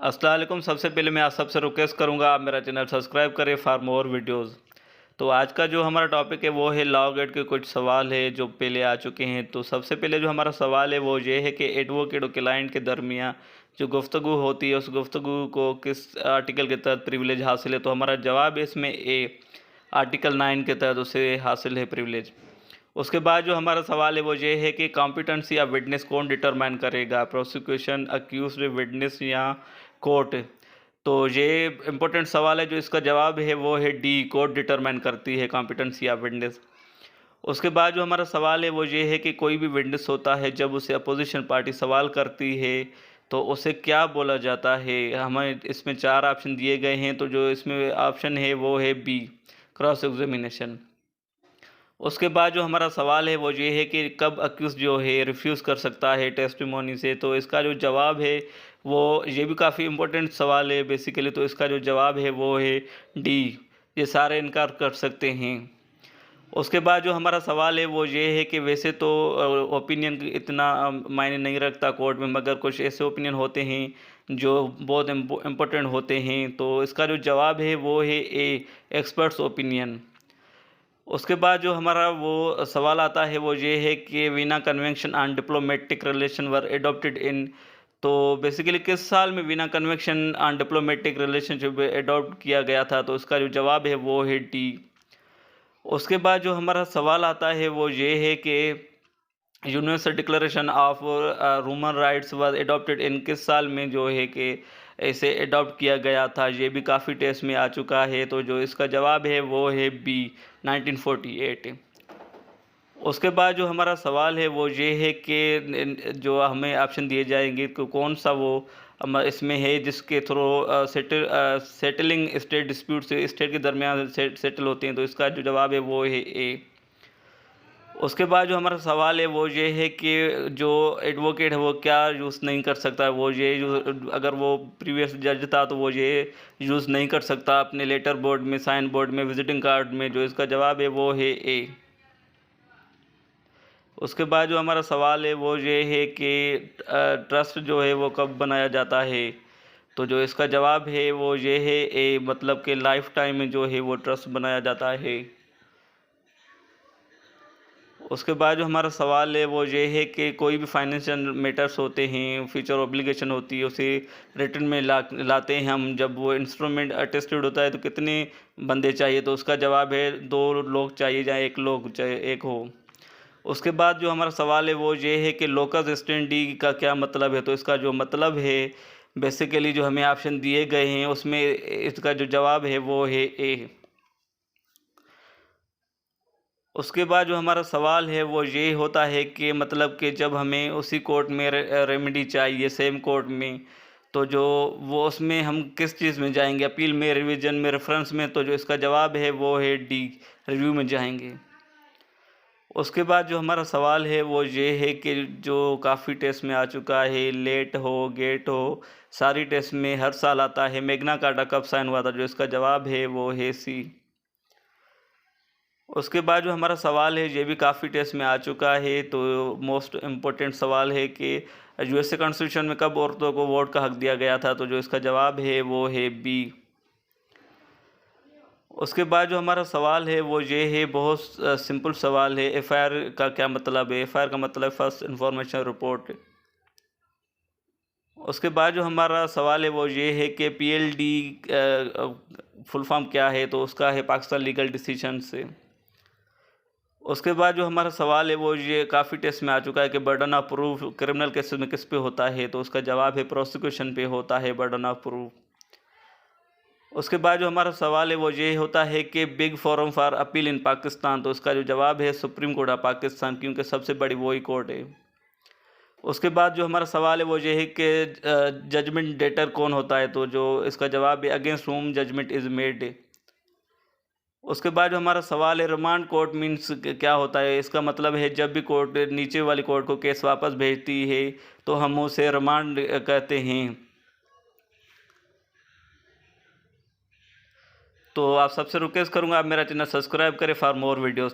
अस्सलाम वालेकुम। सबसे पहले मैं आप सबसे रिक्वेस्ट करूंगा आप मेरा चैनल सब्सक्राइब करें फॉर मोर वीडियोस। तो आज का जो हमारा टॉपिक है वो है लॉ गेट के कुछ सवाल है जो पहले आ चुके हैं। तो सबसे पहले जो हमारा सवाल है वो ये है कि एडवोकेट और क्लाइंट के दरमियान जो गुफ्तगू होती है उस गुफ्तगू को किस आर्टिकल के तहत प्रिविलेज हासिल है। तो हमारा जवाब है इसमें ए, आर्टिकल 9 के तहत उसे हासिल है प्रिविलेज। उसके बाद जो हमारा सवाल है वो ये है कि कॉम्पिटेंसी ऑफ विटनेस कौन डिटरमाइन करेगा, प्रोसिक्यूशन, अक्यूज्ड, विटनेस या कोर्ट। तो ये इम्पोर्टेंट सवाल है। जो इसका जवाब है वो है डी, कोर्ट डिटरमाइन करती है कॉम्पिटेंसी ऑफ विटनेस। उसके बाद जो हमारा सवाल है वो ये है कि कोई भी विटनेस होता है जब उसे अपोजिशन पार्टी सवाल करती है तो उसे क्या बोला जाता है। हमें इसमें 4 ऑप्शन दिए गए हैं। तो जो इसमें ऑप्शन है वो है बी, क्रॉस एग्जामिनेशन। उसके बाद जो हमारा सवाल है वो ये है कि कब अक्यूज़ जो है रिफ्यूज़ कर सकता है टेस्टिमोनी से। तो इसका जो जवाब है वो ये भी काफ़ी इम्पोर्टेंट सवाल है बेसिकली। तो इसका जो जवाब है वो है डी, ये सारे इनकार कर सकते हैं। उसके बाद जो हमारा सवाल है वो ये है कि वैसे तो ओपिनियन इतना मायने नहीं रखता कोर्ट में, मगर कुछ ऐसे ओपिनियन होते हैं जो बहुत इम्पोर्टेंट होते हैं। तो इसका जो जवाब है वो है ए, एक्सपर्ट्स ओपिनियन। उसके बाद जो हमारा वो सवाल आता है वो ये है कि Veena convention on diplomatic relation were adopted इन। तो बेसिकली किस साल में Veena convention on diplomatic relationship adopt किया गया था। तो इसका जो जवाब है वो है डी। उसके बाद जो हमारा सवाल आता है वो ये है कि universal declaration of human rights was adopted इन किस साल में जो है कि इसे एडॉप्ट किया गया था। ये भी काफ़ी टेस्ट में आ चुका है। तो जो इसका जवाब है वो है बी, 1948। उसके बाद जो हमारा सवाल है वो ये है कि जो हमें ऑप्शन दिए जाएंगे कि कौन सा वो इसमें है जिसके थ्रू सेटलिंग स्टेट डिस्प्यूट से स्टेट के दरमियान सेटल होते हैं। तो इसका जो जवाब है वो है ए। उसके बाद जो हमारा सवाल है वो ये है कि जो एडवोकेट है वो क्या यूज़ नहीं कर सकता है। वो ये अगर वो प्रीवियस जज था तो वो ये यूज़ नहीं कर सकता अपने लेटर बोर्ड में, साइन बोर्ड में, विजिटिंग कार्ड में। जो इसका जवाब है वो है ए। उसके बाद जो हमारा सवाल है वो ये है कि ट्रस्ट जो है वो कब बनाया जाता है। तो जो इसका जवाब है वो ये है ए, मतलब कि लाइफ टाइम में जो है वो ट्रस्ट बनाया जाता है। उसके बाद जो हमारा सवाल है वो ये है कि कोई भी फाइनेंशियल मैटर्स होते हैं, फ्यूचर ऑब्लिगेशन होती है, उसे रिटर्न में लाते हैं हम। जब वो इंस्ट्रूमेंट अटेस्टेड होता है तो कितने बंदे चाहिए। तो उसका जवाब है 2 लोग चाहिए, या 1 लोग चाहे 1 हो। उसके बाद जो हमारा सवाल है वो ये है कि लोकस स्टैंडी का क्या मतलब है। तो इसका जो मतलब है बेसिकली जो हमें ऑप्शन दिए गए हैं उसमें इसका जो जवाब है वो है ए। उसके बाद जो हमारा सवाल है वो ये होता है कि मतलब कि जब हमें उसी कोर्ट में रेमेडी चाहिए सेम कोर्ट में, तो जो वो उसमें हम किस चीज़ में जाएंगे, अपील में, रिवीजन में, रेफरेंस में। तो जो इसका जवाब है वो है डी, रिव्यू में जाएंगे। उसके बाद जो हमारा सवाल है वो ये है कि जो काफ़ी टेस्ट में आ चुका है, लेट हो, गेट हो, सारी टेस्ट में हर साल आता है, मैग्ना कार्टा कब साइन हुआ था। जो इसका जवाब है वो है सी। उसके बाद जो हमारा सवाल है ये भी काफ़ी टेस्ट में आ चुका है। तो मोस्ट इम्पोर्टेंट सवाल है कि यूएसए कॉन्स्टिट्यूशन में कब औरतों को वोट का हक दिया गया था। तो जो इसका जवाब है वो है बी। उसके बाद जो हमारा सवाल है वो ये है, बहुत सिंपल सवाल है, एफआईआर का क्या मतलब है। एफआईआर का मतलब है फर्स्ट इन्फॉर्मेशन रिपोर्ट। उसके बाद जो हमारा सवाल है वो ये है कि पीएलडी फुल फॉर्म क्या है। तो उसका है पाकिस्तान लीगल डिसीजन से। उसके बाद जो हमारा सवाल है वो ये काफ़ी टेस्ट में आ चुका है कि burden of proof criminal cases में किस पे होता है। तो उसका जवाब है प्रोसिक्यूशन पे होता है बर्डन ऑफ प्रूफ। उसके बाद जो हमारा सवाल है वो ये होता है कि बिग फोरम फॉर अपील इन पाकिस्तान। तो उसका जो जवाब है सुप्रीम कोर्ट ऑफ पाकिस्तान, क्योंकि सबसे बड़ी वही कोर्ट है। उसके बाद जो हमारा सवाल है वो ये है कि जजमेंट डेटर कौन होता है। तो जो इसका जवाब है against home judgment is made. उसके बाद जो हमारा सवाल है रिमांड कोर्ट मीन्स क्या होता है। इसका मतलब है जब भी कोर्ट नीचे वाली कोर्ट को केस वापस भेजती है तो हम उसे रिमांड कहते हैं। तो आप सबसे रिक्वेस्ट करूंगा आप मेरा चैनल सब्सक्राइब करें फॉर मोर वीडियोस।